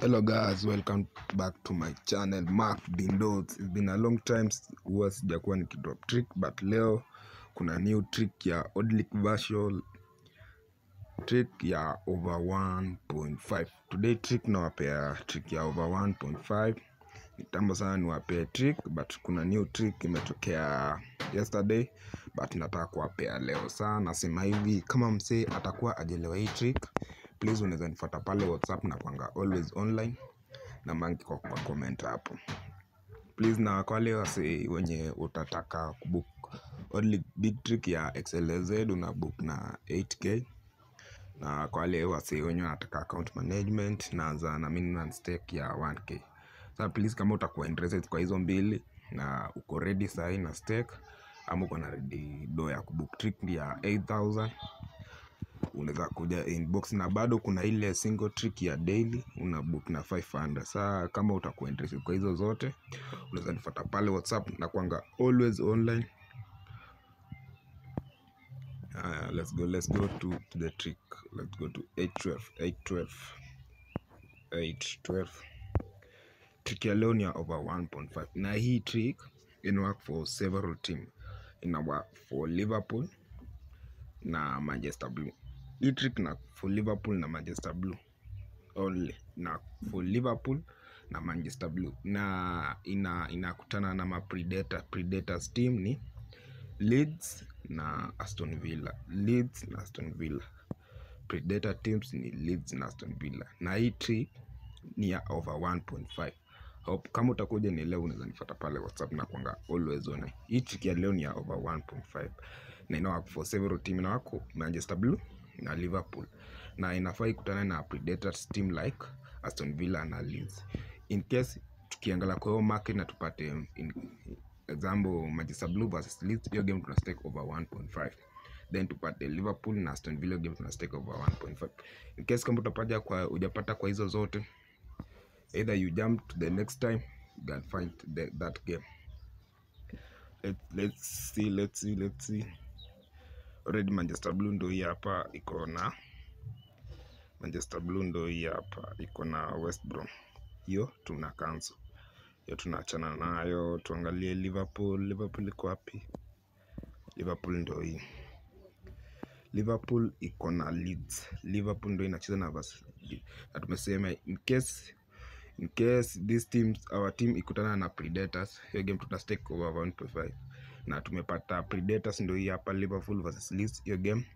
Hello guys, welcome back to my channel Mark Dindots. It's been a long time huwa sijakuwa nikidrop trick, but leo kuna new trick ya Oddly version, trick ya over 1.5. Today trick nawapea trick ya over 1.5. Nitambo sana niwapea trick, but kuna new trick imetokea yesterday, but nataka kuwapea leo. Sana nasema hivi, kama msee atakuwa ajelewa hii trick, please unaweza nifuata pale WhatsApp na kwanga always online na mangi kwa comment hapo please. Na kwa wale wase wenye utataka kubook Oddly big trick ya XLZ unabook na 8k, na kwa wale wase wenye wanataka account management naanza na minimum stake ya 1k. So please, kama utakuwa interested kwa hizo mbili na uko ready sahi na stake ama uko na ready do ya kubook trick ya 8000, unaweza kuja inbox. Na bado kuna ile single trick ya daily unabook na 500. Saa kama utakuwa interested kwa hizo zote, unaweza nifuata pale WhatsApp na kwanga always online. Let's go to the trick. Let's go to 812. Trick ya leo ni ya over 1.5, na hii trick in work for several team. Ina work for Liverpool na Manchester Blue. Hii trick na for Liverpool na Manchester Blue only, na for Liverpool na Manchester Blue, na inakutana na predators team ni Leeds na Aston Villa. Predator teams ni Leeds na Aston Villa, na hii trick ni ya over 1.5. Hope kama utakuja ni leo, unaweza nifuata pale WhatsApp na kwanga always on. Hii trick ya leo ni ya over 1.5 na ina work for several team. Ina work Manchester Blue na Liverpool, na inafaa ikutane na predators team like Aston Villa na Leeds. In case tukiangalia kwa hiyo market na tupate example Manchester Blue versus Leeds, hiyo game tuna stake over 1.5. Then tupate Liverpool na Aston Villa game tuna stake over 1.5. In case kama utapata kwa hujapata kwa hizo zote, either you jump to the next time you can find that game. Let's see. Already Manchester Blue ndo hii hapa iko na West Brom. Hiyo tuna cancel, hiyo tunaachana nayo. Tuangalie Liverpool iko wapi? Liverpool ndo hii. Liverpool iko na Leeds. Liverpool ndo inacheza na versus, na tumesema in case these teams, our team ikutana na predators, hiyo game tuta stake over 1.5, na tumepata predators ndo hii hapa Liverpool versus Leeds. Hiyo game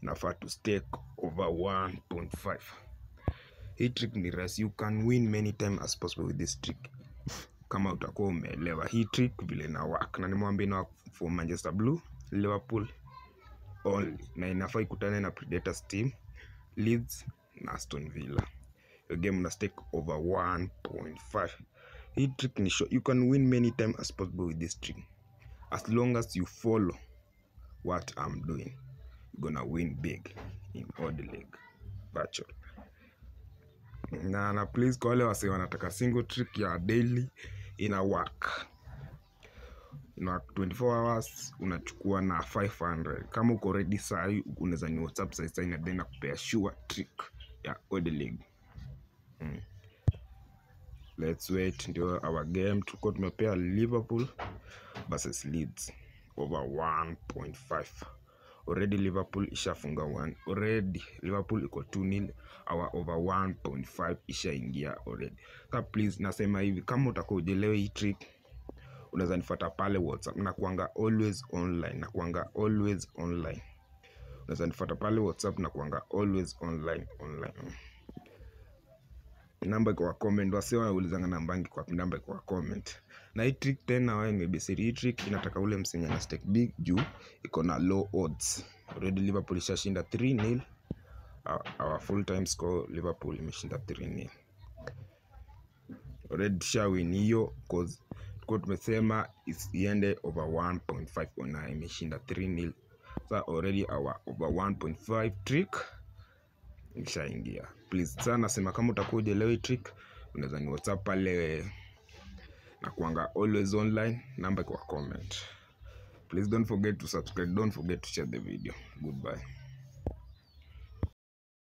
inafaa to stake over 1.5. Hii trick ni race, you can win many times as possible with this trick kama utakuwa umeelewa hii trick vile na work. Na nimwambie na work for Manchester Blue, Liverpool only, na inafaa ikutane na predators team Leeds na Aston Villa. Your game na stake over 1.5. Hii trick ni show you can win many times as possible with this trick. As long as you follow what I'm doing, you're gonna win big in Oddly virtual. Na please, kwa wale wase wanataka single trick ya daily, ina work 24 hours, unachukua na 500. Kama uko ready sahi, unaweza ni WhatsApp sasa na then nakupea sure trick ya Oddly. Let's wait ndio our game. Tuko tumepea Liverpool versus Leeds over 1.5. Already Liverpool ishafunga 1. Already Liverpool iko 2-0. Our over 1.5 ishaingia already. So please, nasema hivi, kama utakuwa ujelewe hii trick, unaweza nifuata pale WhatsApp na kwanga always online. Unaweza nifuata pale WhatsApp na kwanga always online. Namba kwa comment, wase wanaulizanga namba kwa namba kwa comment. Na hii trick tena wewe nimebesiri, hii trick inataka ule msenya na stake big juu iko na low odds. Already Liverpool ishashinda 3-0. Our full time score, Liverpool imeshinda 3-0. Already shawin hiyo cause tuko tumesema iende over 1.5 ona imeshinda 3-0. So already our over 1.5 trick ishaingia. Please sana sema kama utakuja leo trick, unaweza ni WhatsApp pale na kuanga always online, namba kwa comment. Please don't forget to subscribe, don't forget to share the video. Goodbye.